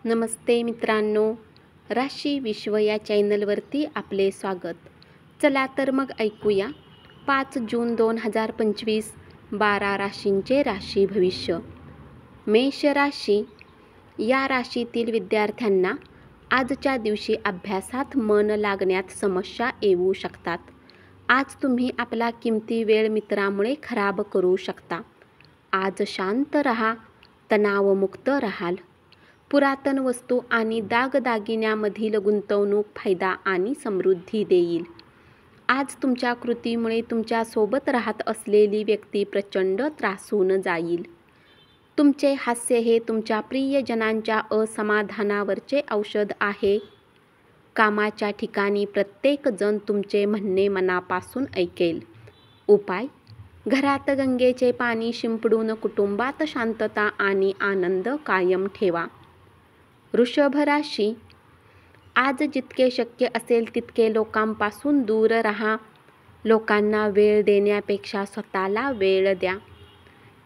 नमस्ते मित्रांनो, राशी विश्व या चॅनलवरती आपले स्वागत. चला तर मग ऐकूया 5 जून 2025 12 राशींचे राशी भविष्य. मेष राशी. या राशीतील विद्यार्थ्यांना आजच्या दिवशी अभ्यासात मन लागण्यात समस्या येऊ शकतात. आज तुम्ही आपला किमती वेळ मित्रामुळे खराब करू शकता. आज शांत रहा, तणावमुक्त राहाल. पुरातन वस्तू आणि दागदागिन्यामधील गुंतवणूक फायदा आणि समृद्धी देईल. आज तुमच्या कृतीमुळे तुमच्यासोबत राहत असलेली व्यक्ती प्रचंड त्रासून जाईल. तुमचे हास्य हे तुमच्या प्रियजनांच्या असमाधानावरचे औषध आहे. कामाच्या ठिकाणी प्रत्येक जण तुमचे म्हणणे मनापासून ऐकेल. उपाय: घरात गंगेचे पाणी शिंपडून कुटुंबात शांतता आणि आनंद कायम ठेवा. वृषभ राशी. आज जितके शक्य असेल तितके लोकांपासून दूर राहा. लोकांना वेळ देण्यापेक्षा स्वतःला वेळ द्या.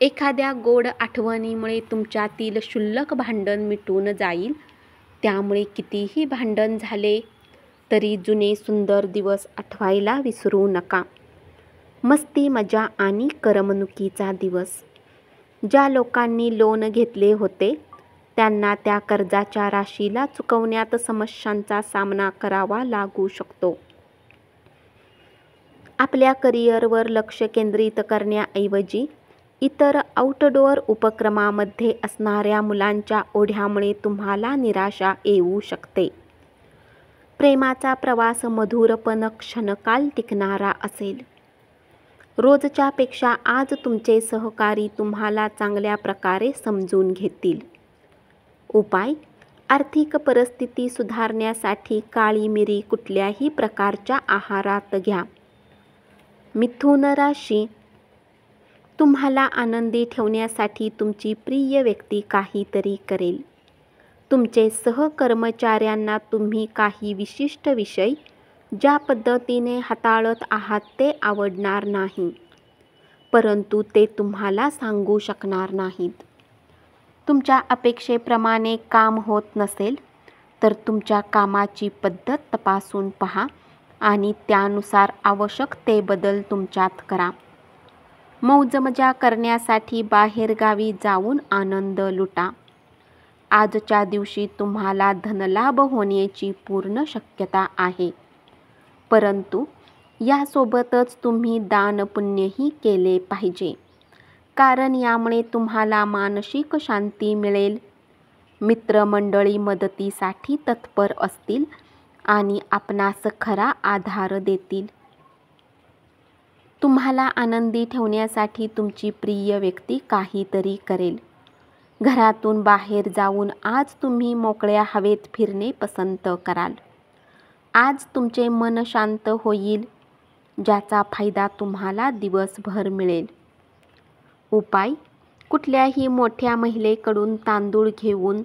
एखाद्या गोड आठवणीमुळे तुमच्यातील क्षुल्लक भांडण मिटून जाईल. त्यामुळे कितीही भांडण झाले तरी जुने सुंदर दिवस आठवायला विसरू नका. मस्ती, मजा आणि करमणुकीचा दिवस. ज्या लोकांनी लोन घेतले होते त्यांना त्या कर्जाच्या राशीला चुकवण्यात समस्यांचा सामना करावा लागू शकतो. आपल्या करिअरवर लक्ष केंद्रित करण्याऐवजी इतर आउटडोअर उपक्रमामध्ये असणाऱ्या मुलांच्या ओढ्यामुळे तुम्हाला निराशा येऊ शकते. प्रेमाचा प्रवास मधुर पण क्षणकाल टिकणारा असेल. रोजच्या पेक्षा आज तुमचे सहकारी तुम्हाला चांगल्या प्रकारे समजून घेतील. उपाय: आर्थिक परिस्थिती सुधारण्यासाठी काळी मिरी कुठल्याही प्रकारच्या आहारात घ्या. मिथुन राशी. तुम्हाला आनंदी ठेवण्यासाठी तुमची प्रिय व्यक्ती काहीतरी करेल. तुमचे सहकर्मचाऱ्यांना तुम्ही काही विशिष्ट विषय ज्या पद्धतीने हाताळत आहात ते आवडणार नाही, परंतु ते तुम्हाला सांगू शकणार नाहीत. तुमच्या अपेक्षेप्रमाणे काम होत नसेल तर तुमच्या कामाची पद्धत तपासून पहा आणि त्यानुसार आवश्यक ते बदल तुमच्यात करा. मौजमजा करण्यासाठी बाहेरगावी जाऊन आनंद लुटा. आजच्या दिवशी तुम्हाला धनलाभ होण्याची पूर्ण शक्यता आहे, परंतु यासोबतच तुम्ही दानपुण्यही केले पाहिजे, कारण यामुळे तुम्हाला मानसिक शांती मिळेल. मित्रमंडळी मदतीसाठी तत्पर असतील आणि आपणास खरा आधार देतील. तुम्हाला आनंदी ठेवण्यासाठी तुमची प्रिय व्यक्ती काहीतरी करेल. घरातून बाहेर जाऊन आज तुम्ही मोकळ्या हवेत फिरणे पसंत कराल. आज तुमचे मन शांत होईल, ज्याचा फायदा तुम्हाला दिवसभर मिळेल. उपाय: कुठल्याही मोठ्या महिलेकडून तांदूळ घेऊन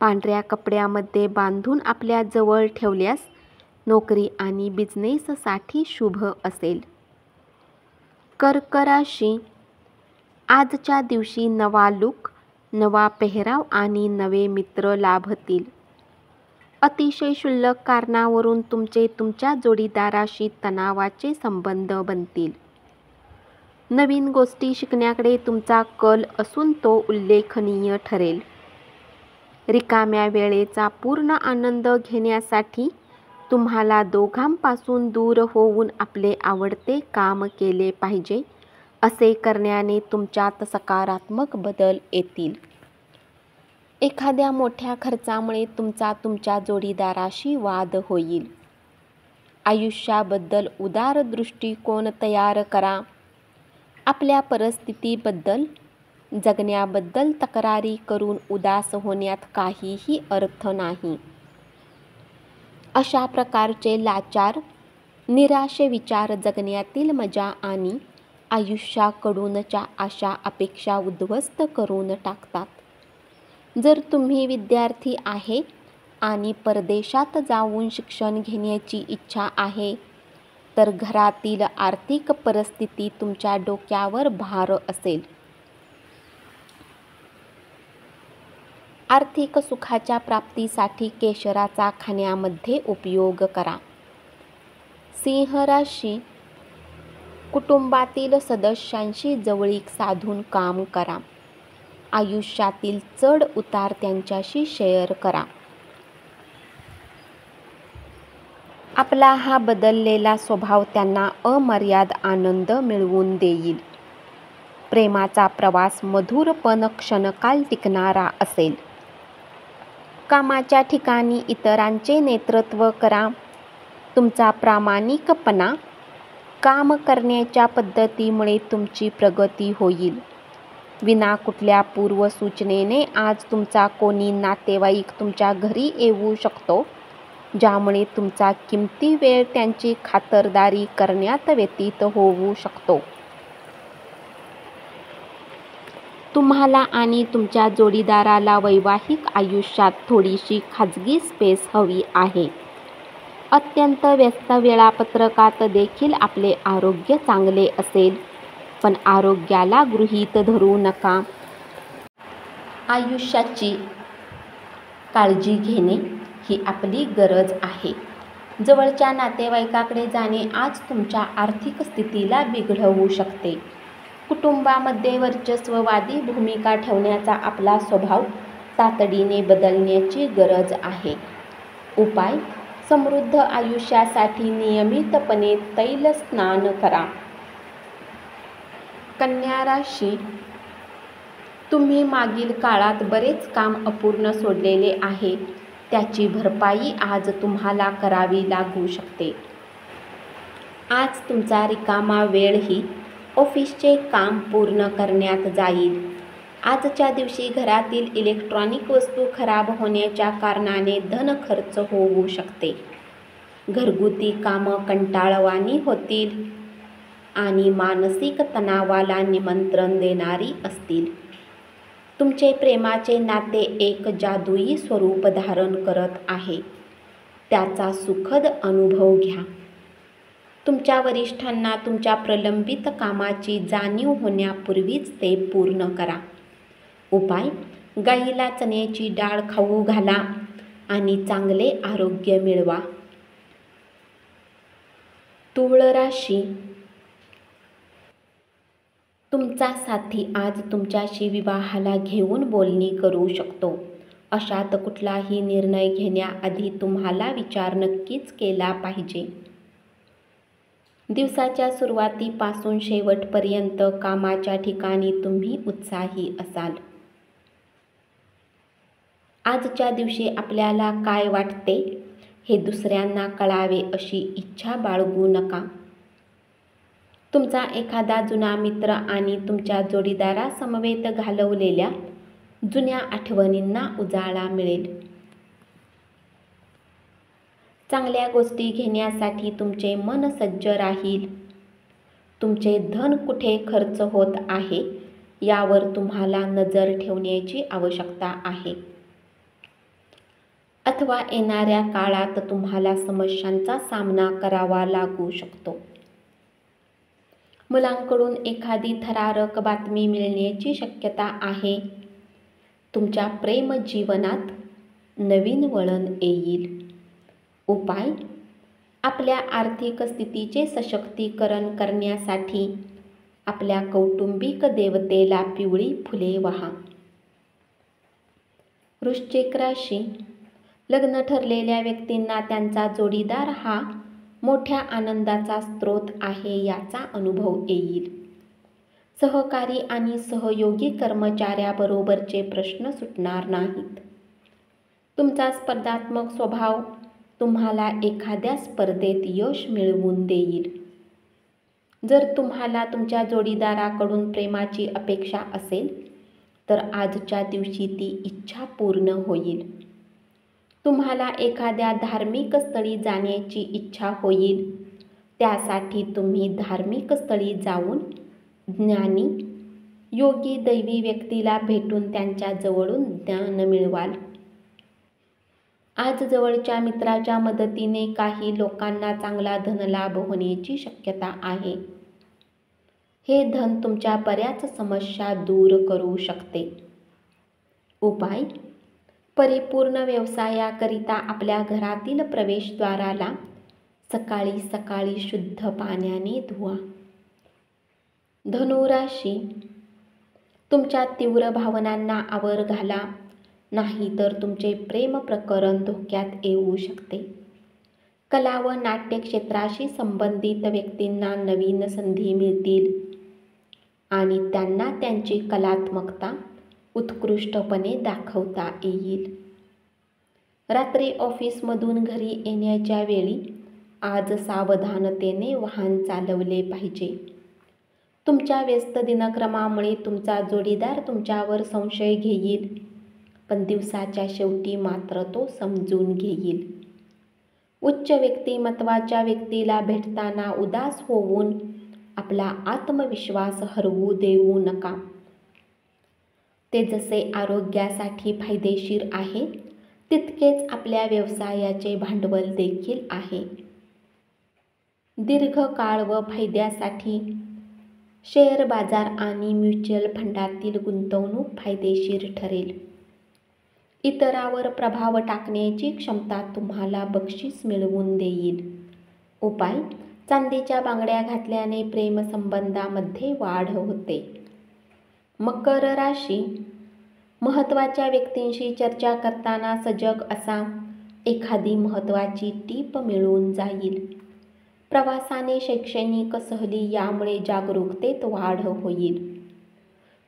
पांढऱ्या कपड्यामध्ये बांधून आपल्या जवळ ठेवल्यास नोकरी आणि बिझनेससाठी शुभ असेल. कर्क राशी. आजच्या दिवशी नवा लूक, नवा पेहराव आणि नवे मित्र लाभतील. अतिशय क्षुल्लक कारणावरून तुमच्या जोडीदाराशी तणावाचे संबंध बनतील. नवीन गोष्टी शिकण्याकडे तुमचा कल असून तो उल्लेखनीय ठरेल. रिकाम्या वेळेचा पूर्ण आनंद घेण्यासाठी तुम्हाला दोघांपासून दूर होऊन आपले आवडते काम केले पाहिजे. असे करण्याने तुमच्यात सकारात्मक बदल येतील. एखाद्या मोठ्या खर्चामुळे तुमच्या जोडीदाराशी वाद होईल. आयुष्याबद्दल उदार दृष्टिकोन तयार करा. आपल्या परिस्थितीबद्दल, जगण्याबद्दल तक्रारी करून उदास होण्यात काहीही अर्थ नाही. अशा प्रकारचे लाचार, निराश विचार जगण्यातील मजा आणि आयुष्याकडूनच्या आशा अपेक्षा उद्ध्वस्त करून टाकतात. जर तुम्ही विद्यार्थी आहे आणि परदेशात जाऊन शिक्षण घेण्याची इच्छा आहे तर घरातील आर्थिक परिस्थिती तुमच्या डोक्यावर भार असेल. आर्थिक सुखाच्या प्राप्तीसाठी केशराचा खाण्यामध्ये उपयोग करा. सिंह राशी, कुटुंबातील सदस्यांशी जवळीक साधून काम करा. आयुष्यातील चढ उतार त्यांच्याशी शेअर करा. आपला हा बदललेला स्वभाव त्यांना अमर्याद आनंद मिळवून देईल. प्रेमाचा प्रवास मधुर पण क्षणकाल टिकणारा असेल. कामाच्या ठिकाणी इतरांचे नेतृत्व करा. तुमचा प्रामाणिकपणा, काम करण्याच्या पद्धतीमुळे तुमची प्रगती होईल. विना कुठल्या पूर्वसूचनेने आज तुमचा कोणी नातेवाईक तुमच्या घरी येऊ शकतो, ज्यामुळे तुमचा किमती वेळ त्यांची खातरदारी करण्यात व्यतीत होऊ शकतो. तुम्हाला आणि तुमच्या जोडीदाराला वैवाहिक आयुष्यात थोडीशी खाजगी स्पेस हवी आहे. अत्यंत व्यस्त वेळापत्रकात देखील आपले आरोग्य चांगले असेल, पण आरोग्याला गृहीत धरू नका. आयुष्याची काळजी घेणे ही आपली गरज आहे. जवळच्या नातेवाईकाकडे जाणे आज तुमच्या आर्थिक स्थितीला बिघडवू शकते. कुटुंबामध्ये वर्चस्ववादी भूमिका ठेवण्याचा आपला स्वभाव तातडीने बदलण्याची गरज आहे. उपाय: समृद्ध आयुष्यासाठी नियमितपणे तैल स्नान करा. कन्या राशी, तुम्ही मागील काळात बरेच काम अपूर्ण सोडलेले आहे, त्याची भरपाई आज तुम्हाला करावी लागू शकते. आज तुमचा रिकामा वेळही ऑफिसचे काम पूर्ण करण्यात जाईल. आजच्या दिवशी घरातील इलेक्ट्रॉनिक वस्तू खराब होण्याच्या कारणाने धन खर्च होऊ शकते. घरगुती कामं कंटाळवाणी होतील आणि मानसिक तणावाला निमंत्रण देणारी असतील. तुमचे प्रेमाचे नाते एक जादुई स्वरूप धारण करत आहे. त्याचा सुखद अनुभव घ्या. तुमच्या वरिष्ठांना तुमच्या प्रलंबित कामाची जाणीव होण्यापूर्वीच ते पूर्ण करा. उपाय: गाईला चण्याची डाळ खाऊ घाला आणि चांगले आरोग्य मिळवा. तुळ राशी, तुमचा साथी आज तुमच्याशी विवाहाला घेऊन बोलणी करू शकतो. अशात कुठलाही निर्णय घेण्याआधी तुम्हाला विचार नक्कीच केला पाहिजे. दिवसाच्या सुरुवातीपासून शेवटपर्यंत कामाच्या ठिकाणी तुम्ही उत्साही असाल. आजच्या दिवशी आपल्याला काय वाटते हे दुसऱ्यांना कळावे अशी इच्छा बाळगू नका. तुमचा एखादा जुना मित्र आणि तुमच्या जोडीदारासमवेत घालवलेल्या जुन्या आठवणींना उजाळा मिळेल. चांगल्या गोष्टी घेण्यासाठी तुमचे मन सज्ज राहील. तुमचे धन कुठे खर्च होत आहे यावर तुम्हाला नजर ठेवण्याची आवश्यकता आहे. अथवा येणाऱ्या काळात तुम्हाला समस्यांचा सामना करावा लागू शकतो. मुलांकडून एखादी थरारक बातमी मिळण्याची शक्यता आहे. तुमच्या प्रेम जीवनात नवीन वळण येईल. उपाय: आपल्या आर्थिक स्थितीचे सशक्तीकरण करण्यासाठी आपल्या कौटुंबिक देवतेला पिवळी फुले वाहा. वृश्चिक राशी, लग्न ठरलेल्या व्यक्तींना त्यांचा जोडीदार हा मोठ्या आनंदाचा स्रोत आहे याचा अनुभव येईल. सहकारी आणि सहयोगी कर्मचाऱ्याबरोबरचे प्रश्न सुटणार नाहीत. तुमचा स्पर्धात्मक स्वभाव तुम्हाला एखाद्या स्पर्धेत यश मिळवून देईल. जर तुम्हाला तुमच्या जोडीदाराकडून प्रेमाची अपेक्षा असेल तर आजच्या दिवशी ती इच्छा पूर्ण होईल. तुम्हाला एखाद्या धार्मिक स्थळी जाण्याची इच्छा होईल. त्यासाठी तुम्ही धार्मिक स्थळी जाऊन ज्ञानी, योगी, दैवी व्यक्तीला भेटून त्यांच्या जवळून ज्ञान मिळवाल. आज जवळच्या मित्राच्या मदतीने काही लोकांना चांगला धनलाभ होण्याची शक्यता आहे. हे धन तुमच्या बऱ्याच समस्या दूर करू शकते. उपाय: परिपूर्ण व्यवसायाकरिता आपल्या घरातील प्रवेशद्वाराला सकाळी सकाळी शुद्ध पाण्याने धुवा. धनुराशी, तुमच्या तीव्र भावनांना आवर घाला, नाहीतर तुमचे प्रेम प्रकरण धोक्यात येऊ शकते. कला व नाट्य क्षेत्राशी संबंधित व्यक्तींना नवीन संधी मिळतील आणि त्यांना त्यांची कलात्मकता उत्कृष्टपणे दाखवता येईल. रात्री ऑफिसमधून घरी येण्याच्या वेळी आज सावधानतेने वाहन चालवले पाहिजे. तुमच्या व्यस्त दिनक्रमामुळे तुमचा जोडीदार तुमच्यावर संशय घेईल, पण दिवसाच्या शेवटी मात्र तो समजून घेईल. उच्च व्यक्तिमत्वाच्या व्यक्तीला भेटताना उदास होऊन आपला आत्मविश्वास हरवू देऊ नका. ते जसे आरोग्यासाठी फायदेशीर आहे, तितकेच आपल्या व्यवसायाचे भांडवल देखील आहे. दीर्घकाळ व फायद्यासाठी शेअर बाजार आणि म्युच्युअल फंडातील गुंतवणूक फायदेशीर ठरेल. इतरांवर प्रभाव टाकण्याची क्षमता तुम्हाला बक्षीस मिळवून देईल. उपाय: चांदीच्या बांगड्या घातल्याने प्रेमसंबंधामध्ये वाढ होते. मकर राशी, महत्त्वाच्या व्यक्तींशी चर्चा करताना सजग असा. एखादी महत्त्वाची टीप मिळून जाईल. प्रवासाने शैक्षणिक सहली यामुळे जागरूकतेत वाढ होईल.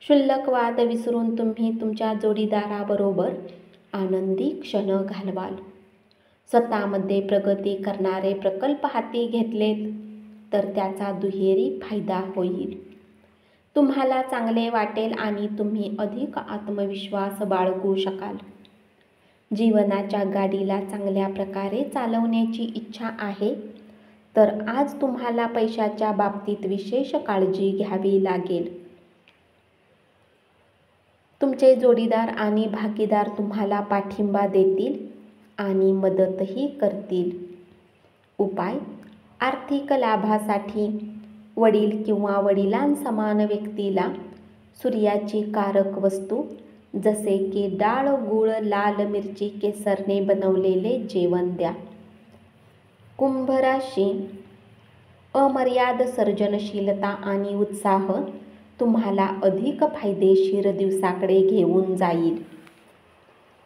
क्षुल्लक वाद विसरून तुम्ही तुमच्या जोडीदाराबरोबर आनंदी क्षण घालवाल. स्वतःमध्ये प्रगती करणारे प्रकल्प हाती घेतलेत तर त्याचा दुहेरी फायदा होईल. तुम्हाला चांगले वाटेल आणि तुम्ही अधिक आत्मविश्वास बाळगू शकाल. जीवनाच्या गाडीला चांगल्या प्रकारे चालवण्याची इच्छा आहे तर आज तुम्हाला पैशाच्या बाबतीत विशेष काळजी घ्यावी लागेल. तुमचे जोडीदार आणि भागीदार तुम्हाला पाठिंबा देतील आणि मदतही करतील. उपाय: आर्थिक लाभासाठी वडील किंवा वडिलांसमान व्यक्तीला सूर्याची कारक वस्तू जसे की डाळ, गूळ, लाल मिरची, केसरने बनवलेले जेवण द्या. कुंभ राशी, अमर्याद सर्जनशीलता आणि उत्साह तुम्हाला अधिक फायदेशीर दिवसाकडे घेऊन जाईल.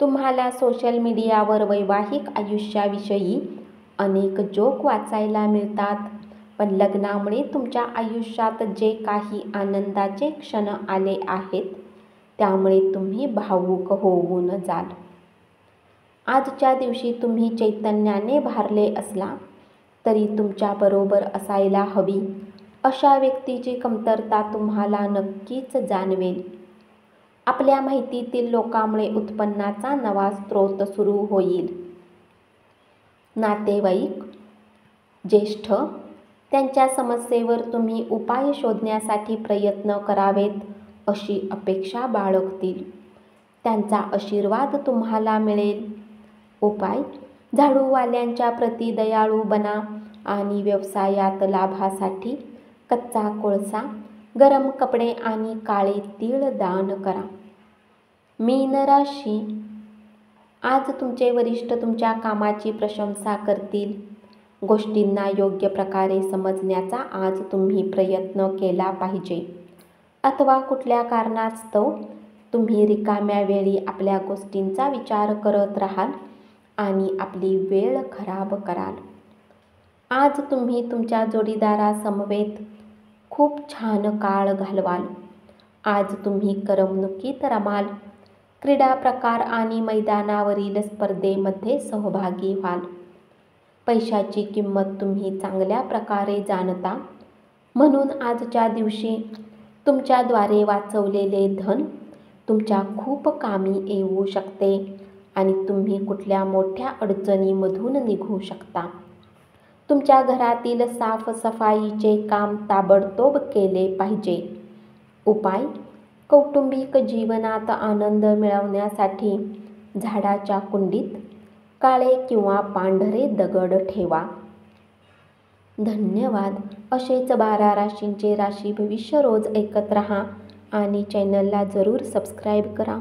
तुम्हाला सोशल मीडियावर वैवाहिक आयुष्याविषयी अनेक जोक वाचायला मिळतात, पण लग्नामुळे तुमच्या आयुष्यात जे काही आनंदाचे क्षण आले आहेत त्यामुळे तुम्ही भावुक होऊन जाल. आजच्या दिवशी तुम्ही चैतन्याने भारले असला तरी तुमच्याबरोबर असायला हवी अशा व्यक्तीची कमतरता तुम्हाला नक्कीच जाणवेल. आपल्या माहितीतील लोकांमुळे उत्पन्नाचा नवा स्रोत सुरू होईल. नातेवाईक, ज्येष्ठ, त्यांच्या समस्येवर तुम्ही उपाय शोधण्यासाठी प्रयत्न करावेत अशी अपेक्षा बाळगतील. त्यांचा आशीर्वाद तुम्हाला मिळेल. उपाय: झाडूवाल्यांच्या प्रती दयाळू बना आणि व्यवसायात लाभासाठी कच्चा कोळसा, गरम कपडे आणि काळे तीळ दान करा. मीन राशी, आज तुमचे वरिष्ठ तुमच्या कामाची प्रशंसा करतील. गोष्टींना योग्य प्रकारे समजण्याचा आज तुम्ही प्रयत्न केला पाहिजे, अथवा कुठल्या कारणास्तव तुम्ही रिकाम्या वेळी आपल्या गोष्टींचा विचार करत राहाल आणि आपली वेळ खराब कराल. आज तुम्ही तुमच्या जोडीदारासमवेत खूप छान काळ घालवाल. आज तुम्ही करमणुकीत रमाल. क्रीडा प्रकार आणि मैदानावरील स्पर्धेमध्ये सहभागी व्हाल. पैशाची किंमत तुम्ही चांगल्या प्रकारे जाणता, म्हणून आजच्या दिवशी तुमच्याद्वारे वाचवलेले धन तुमच्या खूप कामी येऊ शकते आणि तुम्ही कुठल्या मोठ्या अडचणीमधून निघू शकता. तुमच्या घरातील साफसफाईचे काम ताबडतोब केले पाहिजे. उपाय: कौटुंबिक जीवनात आनंद मिळवण्यासाठी झाडाच्या कुंडीत काळे किंवा पांढरे दगड ठेवा. धन्यवाद. असेच 12 राशींचे राशी भविष्य रोज ऐकत रहा आणि चॅनलला जरूर सबस्क्राईब करा.